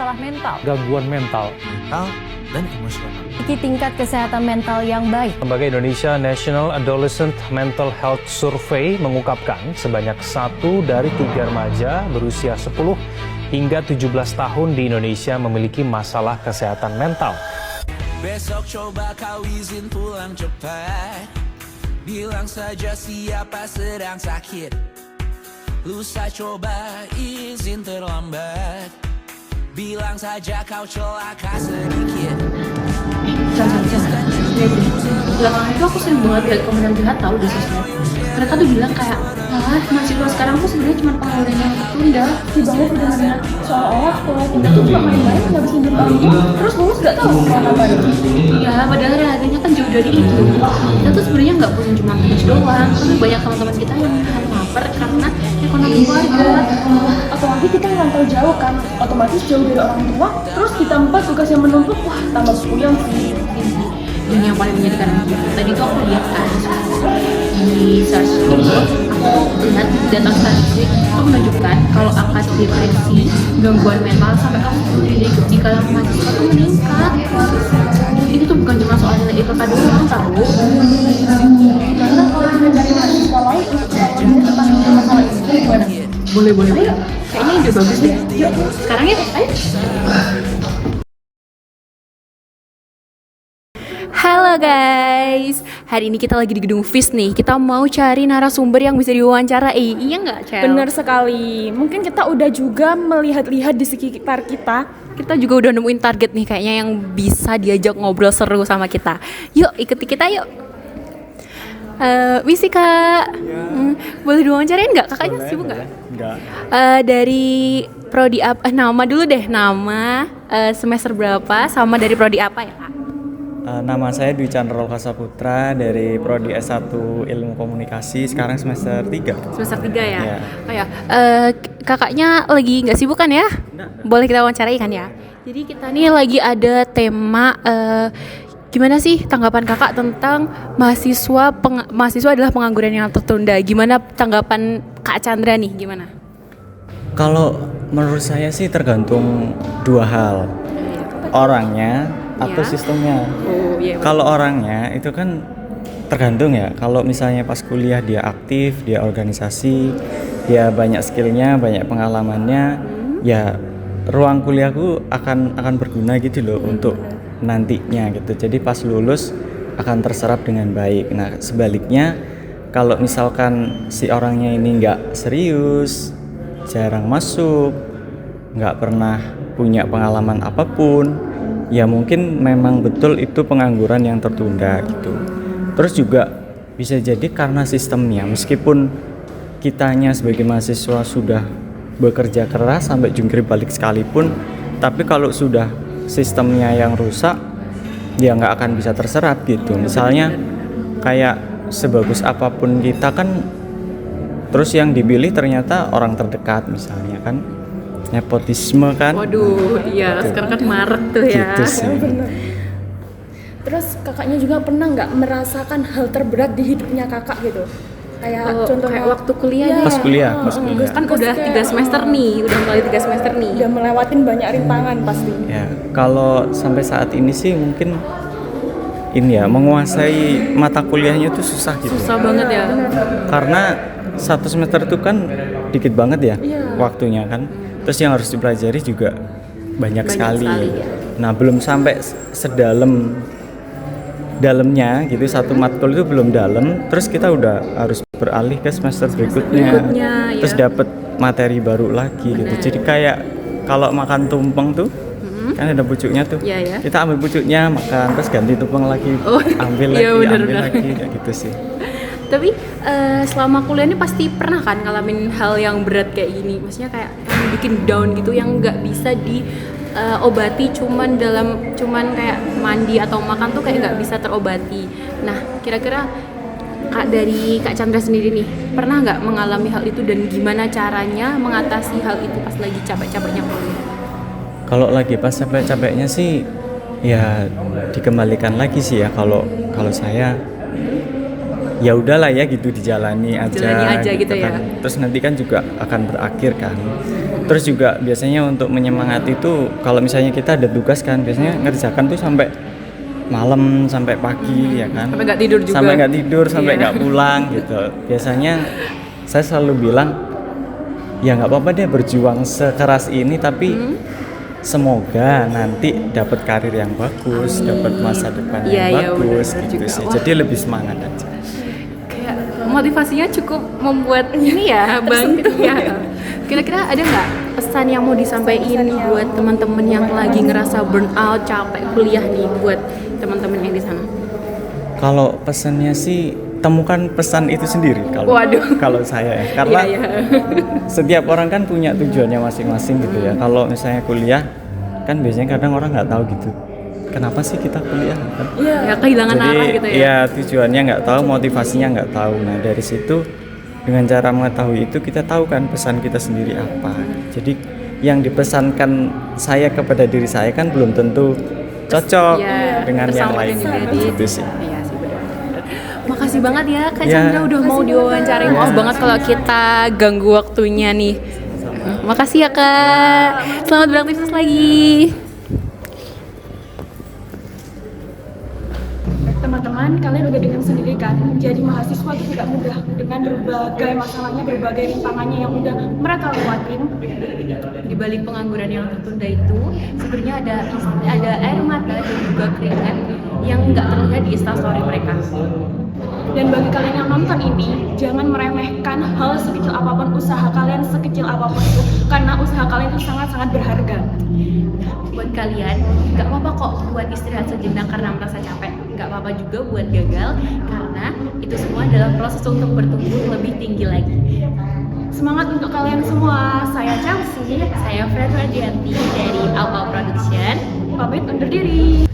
masalah mental, gangguan mental, dan emosional. memiliki tingkat kesehatan mental yang baik. Lembaga Indonesia National Adolescent Mental Health Survey mengungkapkan sebanyak 1 dari 3 remaja berusia 10 hingga 17 tahun di Indonesia memiliki masalah kesehatan mental. Besok coba kau izin pulang cepat. Bilang saja siapa sedang sakit. Lusa coba izin terlambat. Bilang saja kau celaka sedikit. Belakangan itu aku sering banget lihat komentar jahat tahu di sosmed. Mereka tuh bilang kayak, mahasiswa sekarang tuh sebenarnya cuma pengangguran yang tertunda. Di bawah benar-benar seolah-olah kalau kita tuh cuma main-main nggak bisa hidup lagi. Terus lulus nggak tahu mau ngapain. Ya padahal realitanya kan jauh dari itu. Kita tuh sebenarnya nggak punya cuma tugas doang, tapi banyak teman-teman kita yang lapar karena ekonomi keluarga. Apalagi kita ngerantau jauh kan, otomatis jauh dari orang tua. Terus ditambah tugas yang menumpuk, wah tambah puyeng sih. Dan yang paling menyedihkan tadi tuh aku lihat kan di search itu, aku lihat data statistik itu menunjukkan kalau angka depresi, gangguan mental sampai kamu bunuh diri di kalangan mahasiswa tuh meningkat. Itu tuh bukan cuma soal nilai IPK doang tahu. Karena kalau kita dari mahasiswa lain untuk tahu tentang masalah itu gimana? Boleh. Kayaknya ide bagus deh. Yuk, sekarang ya, ayo. Halo guys, hari ini kita lagi di gedung FIS nih. Kita mau cari narasumber yang bisa diwawancara. Iya nggak, Cel? Bener sekali. Mungkin kita udah juga melihat-lihat di sekitar kita. Kita juga udah nemuin target nih kayaknya yang bisa diajak ngobrol seru sama kita. Yuk, ikuti kita yuk. Misi Kak, boleh diwawancarain nggak? Kakaknya sibuk nggak? Enggak. Dari prodi apa? Nama dulu deh, nama, semester berapa, sama dari prodi apa ya Kak? Nama saya Dwi Chandra Kasaputra dari prodi S1 Ilmu Komunikasi, sekarang semester 3. Semester 3 ya? Ya. Oh ya, kakaknya lagi nggak sibuk kan ya? Boleh kita wawancarai kan ya? Jadi kita nih lagi ada tema, gimana sih tanggapan kakak tentang mahasiswa adalah pengangguran yang tertunda? Gimana tanggapan Kak Chandra nih, gimana? Kalau menurut saya sih tergantung dua hal, orangnya atau sistemnya. Oh iya. Kalau orangnya itu kan tergantung ya. Kalau misalnya pas kuliah dia aktif, dia organisasi, dia banyak skillnya, banyak pengalamannya, ya ruang kuliahku akan berguna gitu loh untuk nantinya gitu. Jadi pas lulus akan terserap dengan baik. Nah sebaliknya kalau misalkan si orangnya ini nggak serius, jarang masuk, nggak pernah punya pengalaman apapun, ya mungkin memang betul itu pengangguran yang tertunda gitu. Terus juga bisa jadi karena sistemnya, meskipun kitanya sebagai mahasiswa sudah bekerja keras sampai jungkir balik sekalipun, tapi kalau sudah sistemnya yang rusak, ya nggak akan bisa terserap gitu. Misalnya kayak sebagus apapun kita kan, terus yang dipilih ternyata orang terdekat misalnya kan, nepotisme kan. Waduh, iya gitu. Sekarang kan marak tuh ya. Gitu sih. Terus kakaknya juga pernah nggak merasakan hal terberat di hidupnya kakak gitu? Kayak contohnya kayak waktu kuliah nih. Pas kuliah. Kan udah 3 semester nih, udah mulai 3 semester nih. Udah melewatin banyak rintangan pasti. Ya, kalau sampai saat ini sih mungkin ini ya, menguasai mata kuliahnya itu susah gitu. Susah banget ya. Karena satu semester itu kan dikit banget ya waktunya kan. Terus yang harus dipelajari juga banyak sekali ya. Nah belum sampai dalamnya gitu, satu matkul itu belum dalam, terus kita udah harus beralih ke semester berikutnya terus dapat materi baru lagi gitu. Jadi kayak kalau makan tumpeng tuh kan ada pucuknya tuh, kita ambil pucuknya makan, terus ganti tumpeng lagi, ambil lagi kayak gitu sih. Tapi selama kuliah ini pasti pernah kan ngalamin hal yang berat kayak gini, maksudnya kayak bikin down gitu yang nggak bisa diobati cuman kayak mandi atau makan tuh kayak nggak bisa terobati. Nah kira-kira dari Kak Chandra sendiri nih pernah nggak mengalami hal itu dan gimana caranya mengatasi hal itu pas lagi capek-capeknya kuliah? Kalau lagi pas capek-capeknya sih ya dikembalikan lagi sih ya, kalau saya ya udahlah ya gitu dijalani aja gitu ya. kan. Terus nanti kan juga akan berakhir kan. Terus juga biasanya untuk menyemangati itu kalau misalnya kita ada tugas kan biasanya ngerjakan tuh sampai malam sampai pagi ya kan. Sampai nggak tidur juga. Sampai nggak tidur, sampai Iya. nggak pulang gitu. Biasanya saya selalu bilang ya nggak apa-apa deh berjuang sekeras ini tapi semoga nanti dapat karir yang bagus, dapat masa depan Iya, yang iya, bagus benar gitu juga. sih. Wah. Jadi lebih semangat aja. Kayak motivasinya cukup membuat ini ya bang ya. Kira-kira ada nggak pesan yang mau disampaikan buat teman-teman yang lagi ngerasa burnout, capek kuliah nih buat teman-teman yang di sana? Kalau pesannya sih temukan pesan itu sendiri kalau Waduh. kalau saya ya. Karena Iya, iya. setiap orang kan punya tujuannya masing-masing gitu ya. Kalau misalnya kuliah kan biasanya kadang orang nggak tahu gitu. Kenapa sih kita kuliah kan? Ya kehilangan Jadi arah gitu ya. ya tujuannya nggak tahu, motivasinya nggak tahu. Nah dari situ dengan cara mengetahui itu kita tahu kan pesan kita sendiri apa. Jadi yang dipesankan saya kepada diri saya kan belum tentu cocok Iya, dengan yang sama lainnya dengan diri. gitu sih. Iya sih benar. Makasih banget ya Kak Ya. Chandra udah mau diwawancara. Maaf banget kalau kita ganggu waktunya nih. Makasih ya Kak. Selamat beraktivitas lagi. Teman-teman, kalian udah dengar sendiri kan, menjadi mahasiswa itu tidak mudah dengan berbagai masalahnya, berbagai rintangannya yang udah mereka lewatin. Di balik pengangguran yang tertunda itu sebenarnya ada air mata dan juga keringat yang nggak terlihat di instastory mereka. Dan bagi kalian yang nonton ini, jangan meremehkan hal sekecil apapun, usaha kalian sekecil apapun itu, karena usaha kalian itu sangat-sangat berharga. Buat kalian nggak apa-apa kok buat istirahat sejenak karena merasa capek, nggak apa-apa juga buat gagal karena itu semua adalah proses untuk bertumbuh lebih tinggi lagi. Semangat untuk kalian semua. Saya Chelsea, Saya Fred Radianti dari Alpha Production. pamit undur diri.